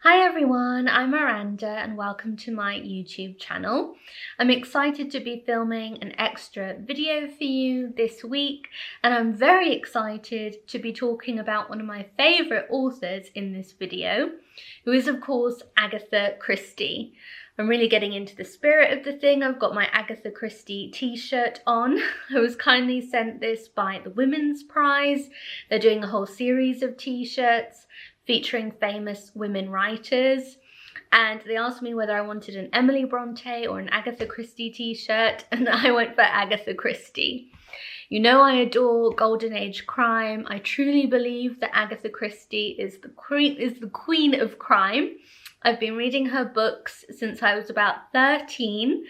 Hi everyone, I'm Miranda and welcome to my YouTube channel. I'm excited to be filming an extra video for you this week, and I'm very excited to be talking about one of my favourite authors in this video, who is of course Agatha Christie. I'm really getting into the spirit of the thing. I've got my Agatha Christie t-shirt on. I was kindly sent this by the Women's Prize. They're doing a whole series of t-shirts featuring famous women writers, and they asked me whether I wanted an Emily Bronte or an Agatha Christie t-shirt, and I went for Agatha Christie. You know I adore Golden Age crime. I truly believe that Agatha Christie is the queen of crime. I've been reading her books since I was about 13.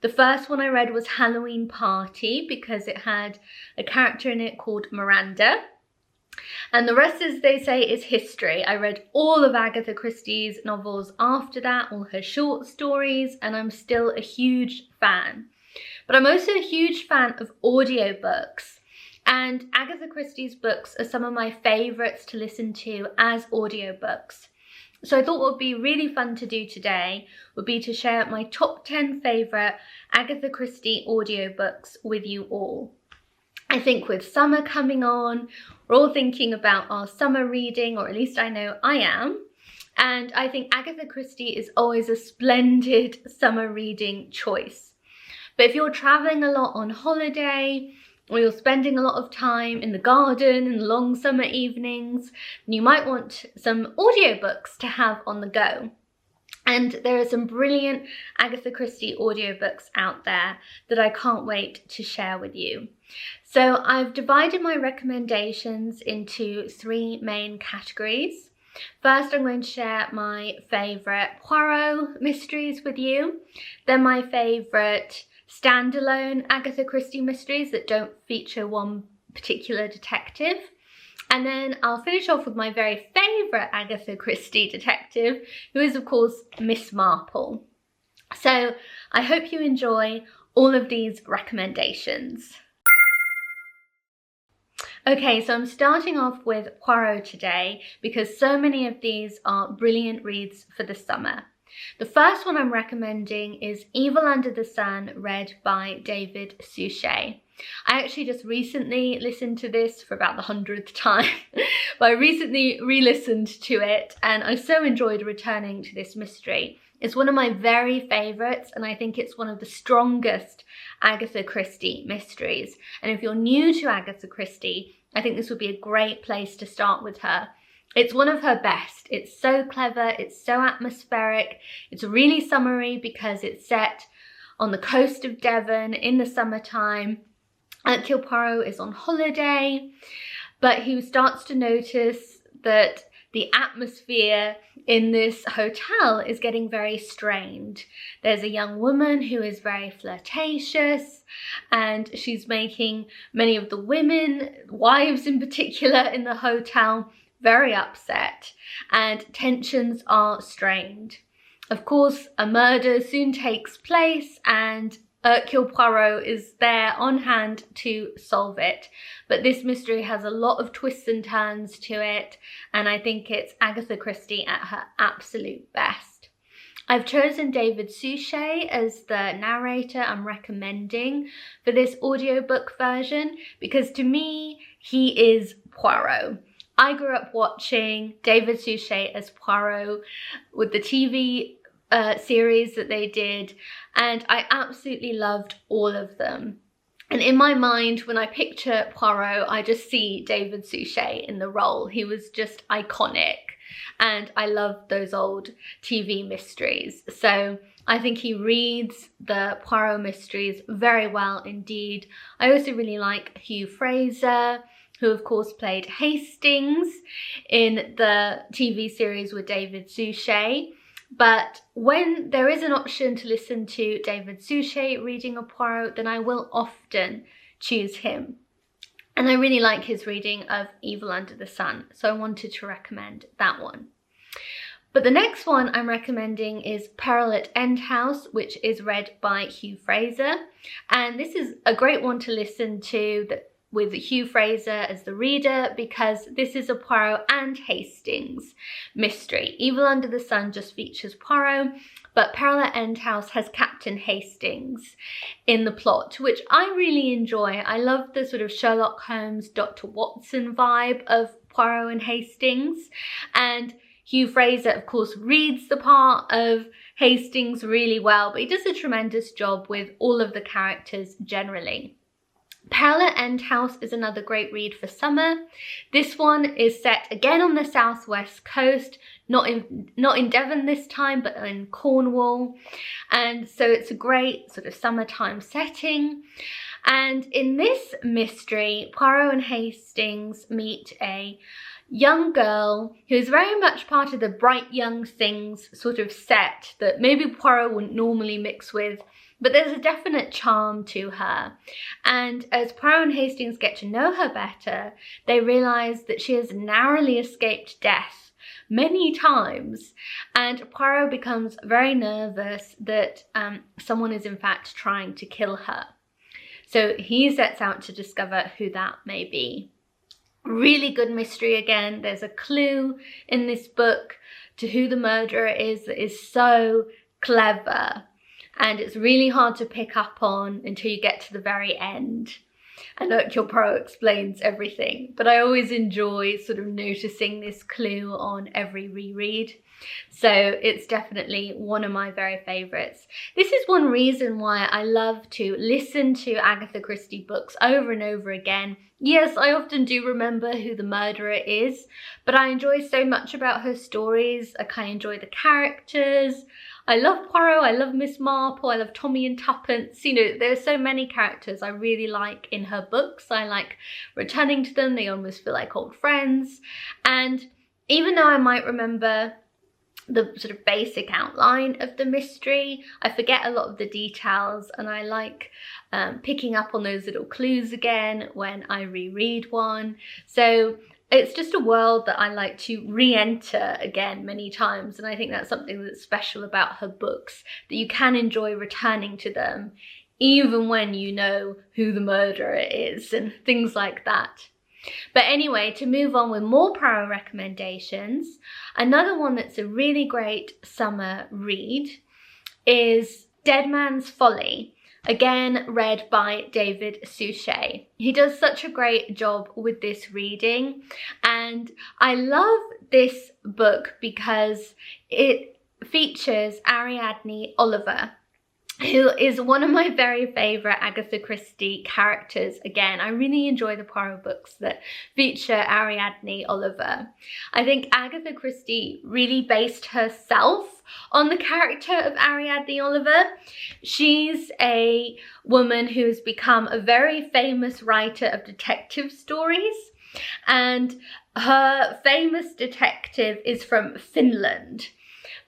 The first one I read was Halloween Party because it had a character in it called Miranda. And the rest, as they say, is history. I read all of Agatha Christie's novels after that, all her short stories, and I'm still a huge fan. But I'm also a huge fan of audiobooks. And Agatha Christie's books are some of my favourites to listen to as audiobooks. So I thought what would be really fun to do today would be to share my top 10 favourite Agatha Christie audiobooks with you all. I think with summer coming on, we're all thinking about our summer reading, or at least I know I am. And I think Agatha Christie is always a splendid summer reading choice. But if you're traveling a lot on holiday, or you're spending a lot of time in the garden in long summer evenings, then you might want some audiobooks to have on the go. And there are some brilliant Agatha Christie audiobooks out there that I can't wait to share with you. So I've divided my recommendations into three main categories. First, I'm going to share my favourite Poirot mysteries with you. Then my favourite standalone Agatha Christie mysteries that don't feature one particular detective. And then I'll finish off with my very favourite Agatha Christie detective, who is of course Miss Marple. So I hope you enjoy all of these recommendations. Okay, so I'm starting off with Poirot today because so many of these are brilliant reads for the summer. The first one I'm recommending is Evil Under the Sun, read by David Suchet. I actually just recently listened to this for about the 100th time, but I recently re-listened to it and I so enjoyed returning to this mystery. It's one of my very favourites, and I think it's one of the strongest Agatha Christie mysteries. And if you're new to Agatha Christie, I think this would be a great place to start with her. It's one of her best. It's so clever, it's so atmospheric, it's really summery because it's set on the coast of Devon in the summertime. Hercule Poirot is on holiday, but he starts to notice that the atmosphere in this hotel is getting very strained. There's a young woman who is very flirtatious, and she's making many of the women, wives in particular, in the hotel very upset, and tensions are strained. Of course, a murder soon takes place, and Hercule Poirot is there on hand to solve it. But this mystery has a lot of twists and turns to it, and I think it's Agatha Christie at her absolute best. I've chosen David Suchet as the narrator I'm recommending for this audiobook version because to me, he is Poirot. I grew up watching David Suchet as Poirot with the TV series that they did, and I absolutely loved all of them. And in my mind, when I picture Poirot, I just see David Suchet in the role. He was just iconic, and I love those old TV mysteries. So I think he reads the Poirot mysteries very well indeed. I also really like Hugh Fraser, who of course played Hastings in the TV series with David Suchet. But when there is an option to listen to David Suchet reading a Poirot, then I will often choose him. And I really like his reading of Evil Under the Sun, so I wanted to recommend that one. But the next one I'm recommending is Peril at End House, which is read by Hugh Fraser. And this is a great one to listen to that with Hugh Fraser as the reader, because this is a Poirot and Hastings mystery. Evil Under the Sun just features Poirot, but Peril at End House has Captain Hastings in the plot, which I really enjoy. I love the sort of Sherlock Holmes, Dr. Watson vibe of Poirot and Hastings, and Hugh Fraser, of course, reads the part of Hastings really well, but he does a tremendous job with all of the characters generally. Peril at End House is another great read for summer. This one is set again on the southwest coast, not in Devon this time, but in Cornwall. And so it's a great sort of summertime setting. And in this mystery, Poirot and Hastings meet a young girl who is very much part of the bright young things sort of set that maybe Poirot wouldn't normally mix with, but there's a definite charm to her. And as Poirot and Hastings get to know her better, they realise that she has narrowly escaped death many times, and Poirot becomes very nervous that someone is in fact trying to kill her. So he sets out to discover who that may be. Really good mystery again. There's a clue in this book to who the murderer is that is so clever, and it's really hard to pick up on until you get to the very end. And Hercule Poirot explains everything, but I always enjoy sort of noticing this clue on every reread. So it's definitely one of my very favourites. This is one reason why I love to listen to Agatha Christie books over and over again. Yes, I often do remember who the murderer is, but I enjoy so much about her stories. I kind of enjoy the characters. I love Poirot, I love Miss Marple, I love Tommy and Tuppence. You know, there are so many characters I really like in her books. I like returning to them. They almost feel like old friends. And even though I might remember the sort of basic outline of the mystery, I forget a lot of the details, and I like picking up on those little clues again when I reread one. So it's just a world that I like to re-enter again many times, and I think that's something that's special about her books, that you can enjoy returning to them even when you know who the murderer is and things like that. But anyway, to move on with more Poirot recommendations, another one that's a really great summer read is Dead Man's Folly, again read by David Suchet. He does such a great job with this reading, and I love this book because it features Ariadne Oliver, who is one of my very favourite Agatha Christie characters. Again, I really enjoy the Poirot books that feature Ariadne Oliver. I think Agatha Christie really based herself on the character of Ariadne Oliver. She's a woman who has become a very famous writer of detective stories, and her famous detective is from Finland.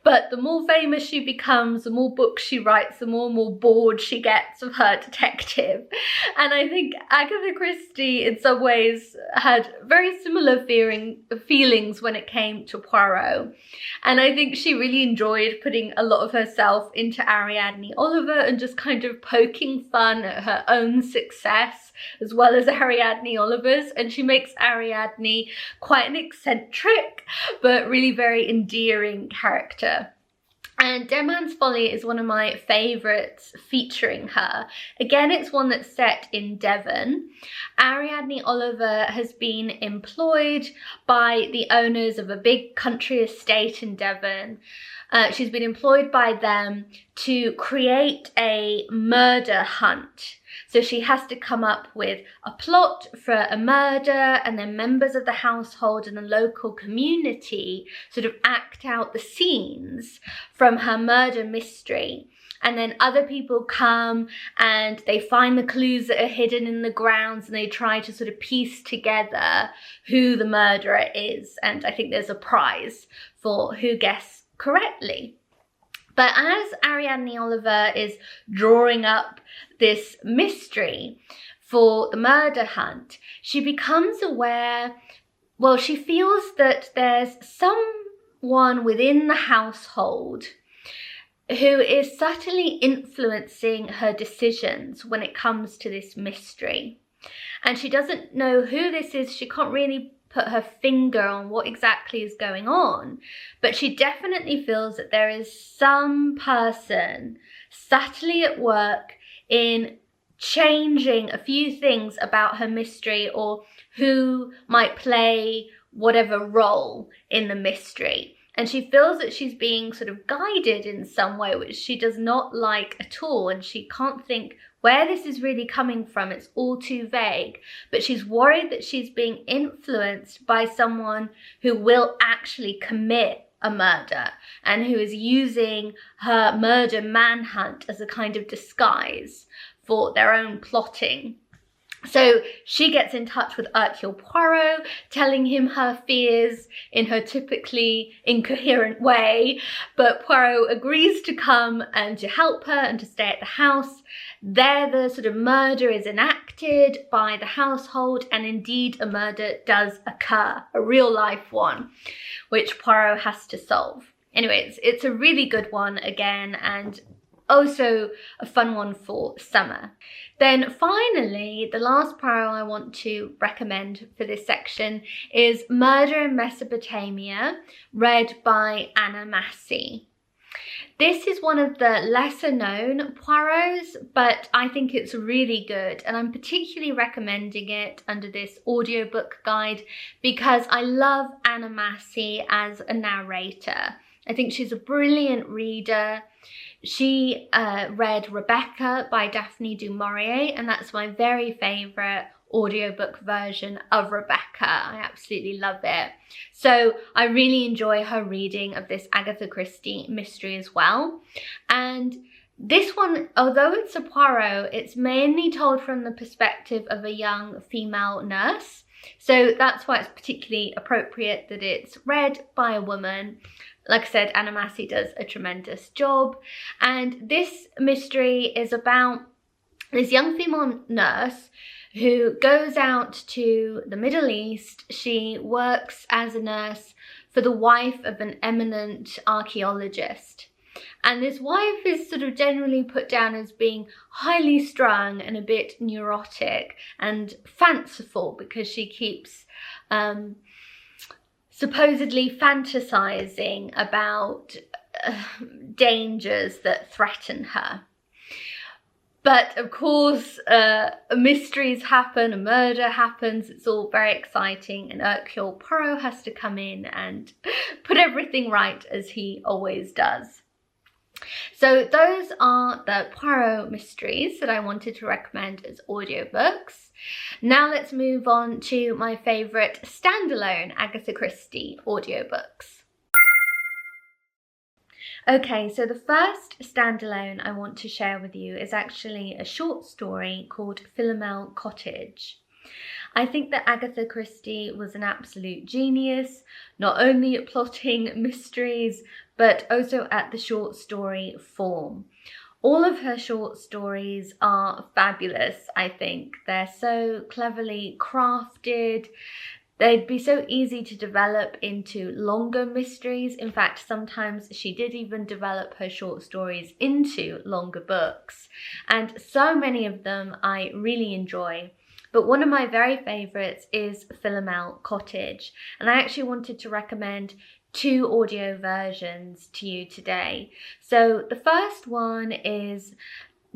But the more famous she becomes, the more books she writes, the more and more bored she gets of her detective. And I think Agatha Christie, in some ways, had very similar feelings when it came to Poirot. And I think she really enjoyed putting a lot of herself into Ariadne Oliver and just kind of poking fun at her own success as well as Ariadne Oliver's. And she makes Ariadne quite an eccentric but really very endearing character. And Dead Man's Folly is one of my favourites featuring her. Again, it's one that's set in Devon. Ariadne Oliver has been employed by the owners of a big country estate in Devon. She's been employed by them to create a murder hunt. So she has to come up with a plot for a murder, and then members of the household and the local community sort of act out the scenes from her murder mystery. And then other people come and they find the clues that are hidden in the grounds, and they try to sort of piece together who the murderer is. And I think there's a prize for who guesses correctly. But as Ariadne Oliver is drawing up this mystery for the murder hunt, she becomes aware, well, she feels that there's someone within the household who is subtly influencing her decisions when it comes to this mystery. And she doesn't know who this is. She can't really put her finger on what exactly is going on, but she definitely feels that there is some person subtly at work in changing a few things about her mystery, or who might play whatever role in the mystery. And she feels that she's being sort of guided in some way, which she does not like at all. And she can't think where this is really coming from. It's all too vague. But she's worried that she's being influenced by someone who will actually commit a murder and who is using her murder manhunt as a kind of disguise for their own plotting. So she gets in touch with Hercule Poirot, telling him her fears in her typically incoherent way, but Poirot agrees to come and to help her and to stay at the house. There the sort of murder is enacted by the household, and indeed a murder does occur, a real life one, which Poirot has to solve. Anyways, it's a really good one again, and also a fun one for summer. Then finally, the last Poirot I want to recommend for this section is Murder in Mesopotamia, read by Anna Massey. This is one of the lesser known Poirots, but I think it's really good, and I'm particularly recommending it under this audiobook guide because I love Anna Massey as a narrator. I think she's a brilliant reader. She read Rebecca by Daphne du Maurier, and that's my very favourite audiobook version of Rebecca. I absolutely love it. So I really enjoy her reading of this Agatha Christie mystery as well. And this one, although it's a Poirot, it's mainly told from the perspective of a young female nurse. So that's why it's particularly appropriate that it's read by a woman. Like I said, Anna Massey does a tremendous job. And this mystery is about this young female nurse who goes out to the Middle East. She works as a nurse for the wife of an eminent archaeologist. And this wife is sort of generally put down as being highly strung and a bit neurotic and fanciful because she keeps supposedly fantasizing about dangers that threaten her. But of course, mysteries happen, a murder happens, it's all very exciting, and Hercule Poirot has to come in and put everything right, as he always does. So those are the Poirot mysteries that I wanted to recommend as audiobooks. Now let's move on to my favourite standalone Agatha Christie audiobooks. Okay, so the first standalone I want to share with you is actually a short story called Philomel Cottage. I think that Agatha Christie was an absolute genius, not only at plotting mysteries, but also at the short story form. All of her short stories are fabulous, I think. They're so cleverly crafted. They'd be so easy to develop into longer mysteries. In fact, sometimes she did even develop her short stories into longer books. And so many of them I really enjoy. But one of my very favourites is Philomel Cottage. And I actually wanted to recommend two audio versions to you today. So the first one is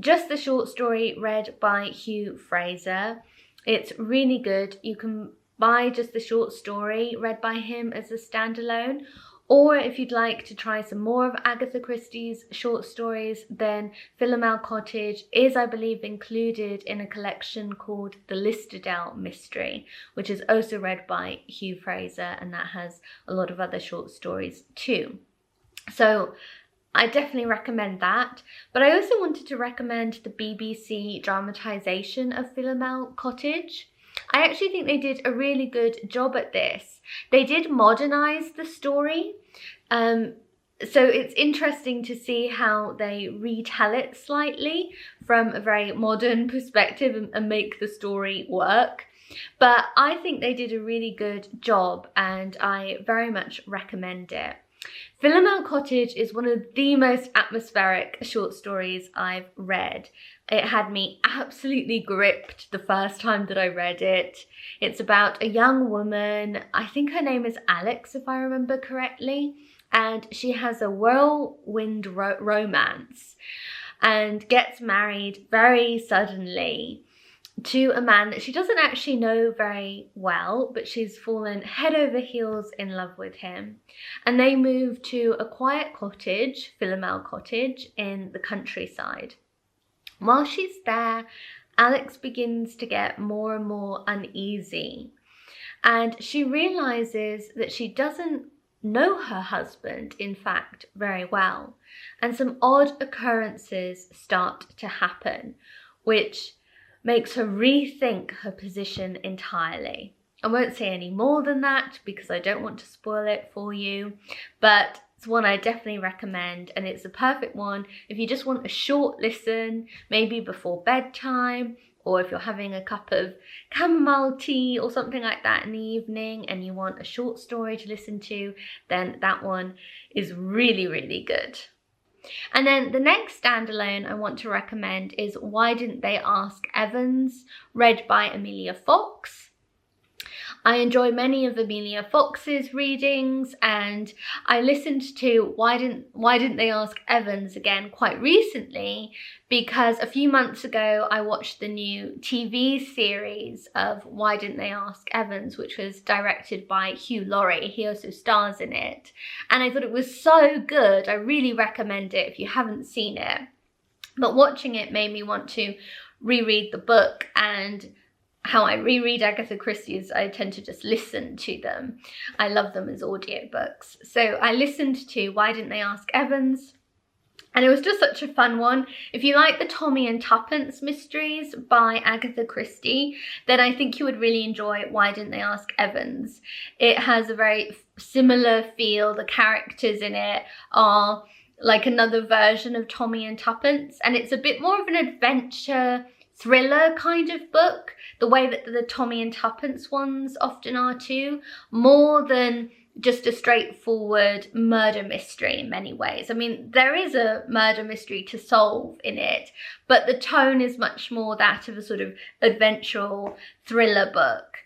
just the short story read by Hugh Fraser. It's really good. You can buy just the short story read by him as a standalone, or if you'd like to try some more of Agatha Christie's short stories, then Philomel Cottage is, I believe, included in a collection called The Listerdale Mystery, which is also read by Hugh Fraser, and that has a lot of other short stories too. So I definitely recommend that. But I also wanted to recommend the BBC dramatisation of Philomel Cottage. I actually think they did a really good job at this. They did modernise the story. So it's interesting to see how they retell it slightly from a very modern perspective and make the story work. But I think they did a really good job, and I very much recommend it. Philomel Cottage is one of the most atmospheric short stories I've read. It had me absolutely gripped the first time that I read it. It's about a young woman, I think her name is Alex if I remember correctly, and she has a whirlwind romance and gets married very suddenly to a man that she doesn't actually know very well, but she's fallen head over heels in love with him. And they move to a quiet cottage, Philomel Cottage, in the countryside. While she's there, Alex begins to get more and more uneasy. And she realizes that she doesn't know her husband, in fact, very well. And some odd occurrences start to happen, which makes her rethink her position entirely. I won't say any more than that because I don't want to spoil it for you, but it's one I definitely recommend, and it's a perfect one if you just want a short listen, maybe before bedtime, or if you're having a cup of chamomile tea or something like that in the evening and you want a short story to listen to, then that one is really, really good. And then the next standalone I want to recommend is Why Didn't They Ask Evans, read by Amelia Fox. I enjoy many of Amelia Fox's readings, and I listened to Why Didn't They Ask Evans again quite recently because a few months ago I watched the new TV series of Why Didn't They Ask Evans, which was directed by Hugh Laurie. He also stars in it, and I thought it was so good. I really recommend it if you haven't seen it. But watching it made me want to reread the book, and how I reread Agatha Christie is I tend to just listen to them. I love them as audiobooks. So I listened to Why Didn't They Ask Evans? And it was just such a fun one. If you like the Tommy and Tuppence mysteries by Agatha Christie, then I think you would really enjoy Why Didn't They Ask Evans? It has a very similar feel. The characters in it are like another version of Tommy and Tuppence, and it's a bit more of an adventure thriller kind of book, the way that the Tommy and Tuppence ones often are too, more than just a straightforward murder mystery in many ways. I mean, there is a murder mystery to solve in it, but the tone is much more that of a sort of adventure thriller book.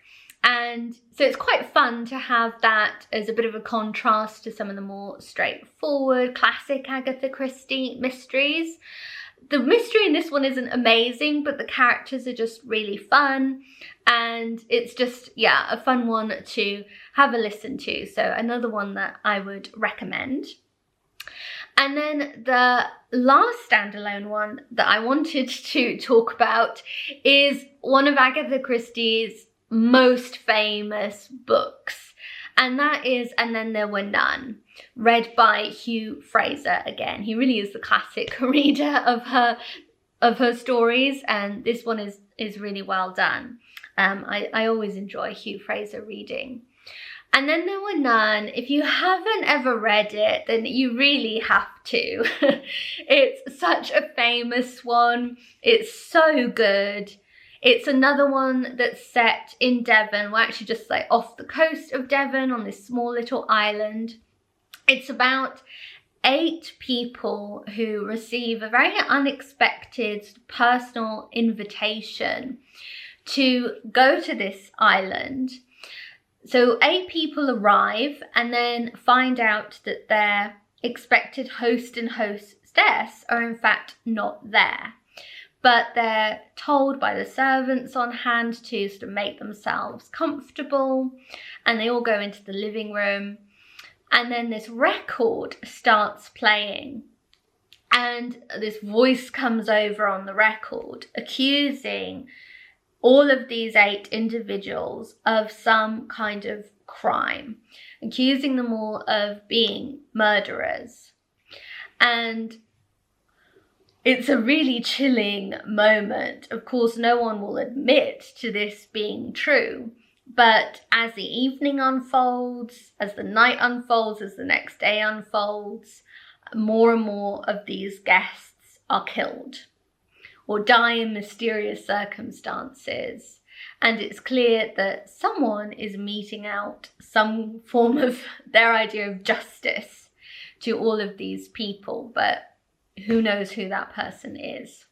And so it's quite fun to have that as a bit of a contrast to some of the more straightforward classic Agatha Christie mysteries. The mystery in this one isn't amazing, but the characters are just really fun, and it's just, yeah, a fun one to have a listen to. So another one that I would recommend. And then the last standalone one that I wanted to talk about is one of Agatha Christie's most famous books, and that is And Then There Were None, read by Hugh Fraser again. He really is the classic reader of her stories, and this one is really well done. I always enjoy Hugh Fraser reading. And Then There Were None, if you haven't ever read it, then you really have to. It's such a famous one. It's so good. It's another one that's set in Devon. We're actually just like off the coast of Devon on this small little island. It's about 8 people who receive a very unexpected personal invitation to go to this island. So 8 people arrive and then find out that their expected host and hostess are in fact not there. But they're told by the servants on hand to sort of make themselves comfortable, and they all go into the living room, and then this record starts playing, and this voice comes over on the record accusing all of these 8 individuals of some kind of crime, accusing them all of being murderers. And it's a really chilling moment. Of course, no one will admit to this being true, but as the evening unfolds, as the night unfolds, as the next day unfolds, more and more of these guests are killed or die in mysterious circumstances. And it's clear that someone is meting out some form of their idea of justice to all of these people, but who knows who that person is.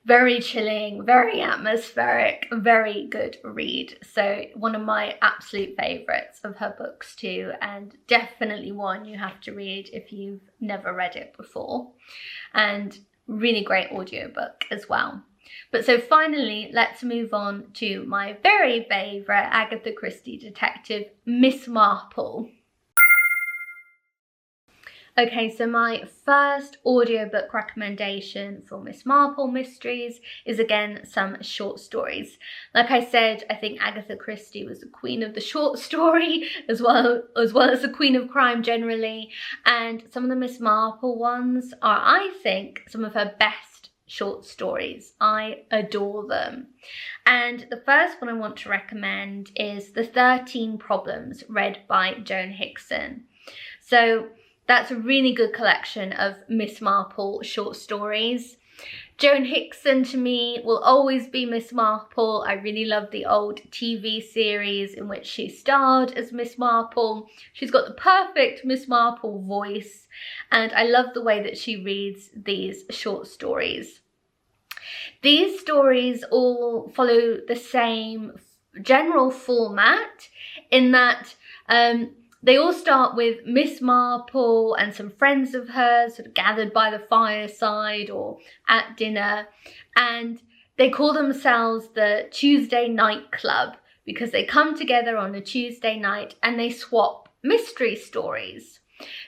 Very chilling, very atmospheric, very good read. So one of my absolute favourites of her books too, and definitely one you have to read if you've never read it before. And really great audiobook as well. But so finally, let's move on to my very favourite Agatha Christie detective, Miss Marple. Okay, so my first audiobook recommendation for Miss Marple Mysteries is again some short stories. Like I said, I think Agatha Christie was the queen of the short story as well as the queen of crime generally, and some of the Miss Marple ones are, I think, some of her best short stories. I adore them. And the first one I want to recommend is The 13 Problems, read by Joan Hickson. So that's a really good collection of Miss Marple short stories. Joan Hickson to me will always be Miss Marple. I really love the old TV series in which she starred as Miss Marple. She's got the perfect Miss Marple voice, and I love the way that she reads these short stories. These stories all follow the same general format in that they all start with Miss Marple and some friends of hers sort of gathered by the fireside or at dinner, and they call themselves the Tuesday Night Club because they come together on a Tuesday night and they swap mystery stories.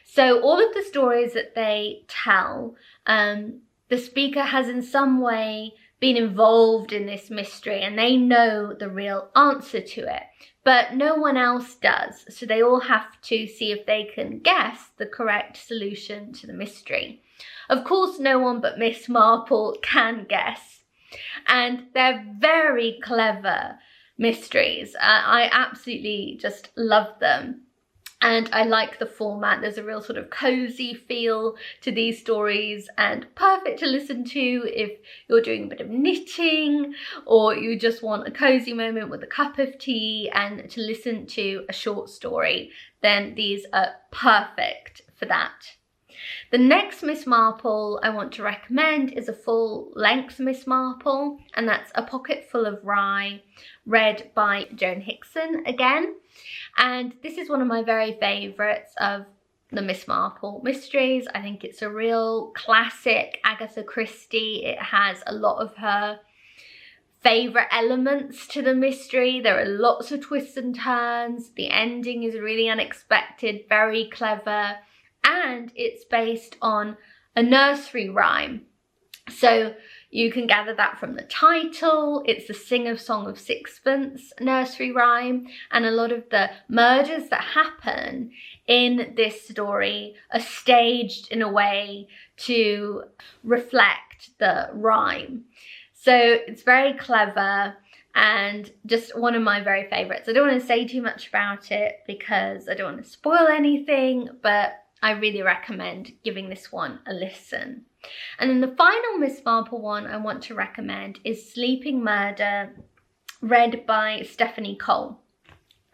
So all of the stories that they tell, the speaker has in some way been involved in this mystery and they know the real answer to it, but no one else does. So they all have to see if they can guess the correct solution to the mystery. Of course, no one but Miss Marple can guess. And they're very clever mysteries. I absolutely just love them. And I like the format. There's a real sort of cozy feel to these stories and perfect to listen to if you're doing a bit of knitting or you just want a cozy moment with a cup of tea and to listen to a short story. Then these are perfect for that. The next Miss Marple I want to recommend is a full-length Miss Marple, and that's A Pocket Full of Rye, read by Joan Hickson again. And this is one of my very favourites of the Miss Marple mysteries. I think it's a real classic Agatha Christie. It has a lot of her favourite elements to the mystery. There are lots of twists and turns. The ending is really unexpected, very clever, and it's based on a nursery rhyme. So you can gather that from the title. It's the Sing of Song of Sixpence nursery rhyme, and a lot of the murders that happen in this story are staged in a way to reflect the rhyme. So it's very clever and just one of my very favourites. I don't want to say too much about it because I don't want to spoil anything, but I really recommend giving this one a listen. And then the final Miss Marple one I want to recommend is Sleeping Murder, read by Stephanie Cole.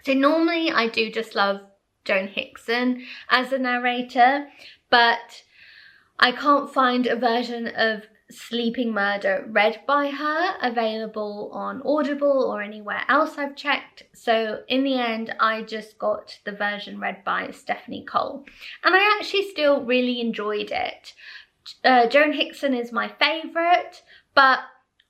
So normally I do just love Joan Hickson as a narrator, but I can't find a version of Sleeping Murder read by her available on Audible or anywhere else I've checked. So in the end, I just got the version read by Stephanie Cole, and I actually still really enjoyed it. Joan Hickson is my favourite, but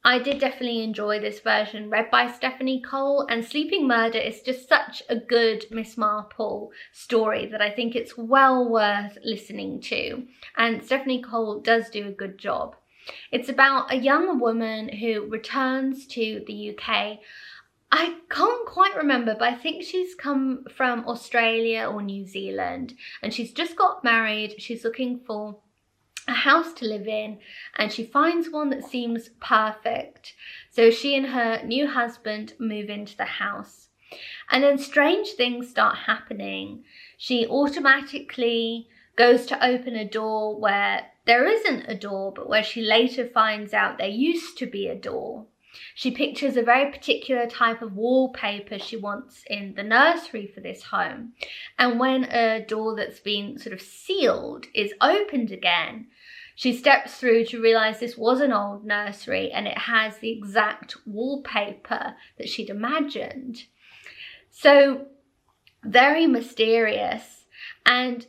I did definitely enjoy this version read by Stephanie Cole, and Sleeping Murder is just such a good Miss Marple story that I think it's well worth listening to, and Stephanie Cole does do a good job. It's about a young woman who returns to the UK. I can't quite remember, but I think she's come from Australia or New Zealand, and she's just got married. She's looking for a house to live in, and she finds one that seems perfect. So she and her new husband move into the house, and then strange things start happening. She automatically goes to open a door where there isn't a door, but where she later finds out there used to be a door. She pictures a very particular type of wallpaper she wants in the nursery for this home. And when a door that's been sort of sealed is opened again, She steps through to realise this was an old nursery and it has the exact wallpaper that she'd imagined. So very mysterious. And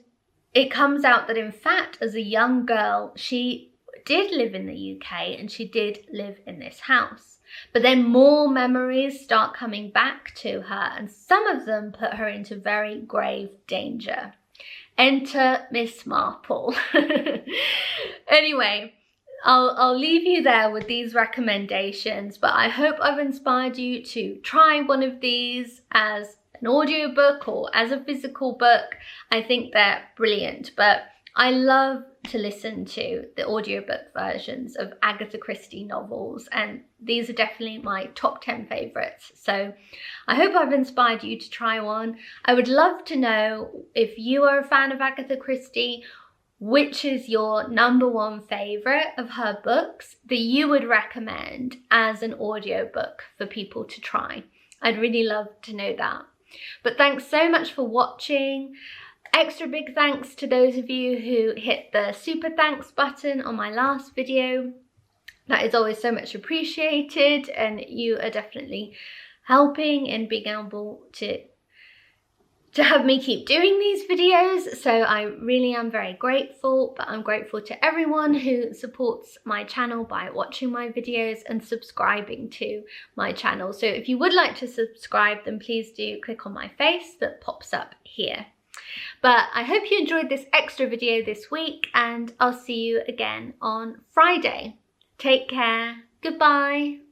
it comes out that in fact, as a young girl, she did live in the UK and she did live in this house. But then more memories start coming back to her, and some of them put her into very grave danger. Enter Miss Marple. Anyway, I'll leave you there with these recommendations, but I hope I've inspired you to try one of these as an audiobook or as a physical book. I think they're brilliant, but I love to listen to the audiobook versions of Agatha Christie novels, and these are definitely my top 10 favourites. So I hope I've inspired you to try one. I would love to know, if you are a fan of Agatha Christie, which is your #1 favourite of her books that you would recommend as an audiobook for people to try. I'd really love to know that. But thanks so much for watching. Extra big thanks to those of you who hit the super thanks button on my last video. That is always so much appreciated, and you are definitely helping in being able to have me keep doing these videos. So I really am very grateful, but I'm grateful to everyone who supports my channel by watching my videos and subscribing to my channel. So if you would like to subscribe, then please do click on my face that pops up here. But I hope you enjoyed this extra video this week, and I'll see you again on Friday. Take care. Goodbye.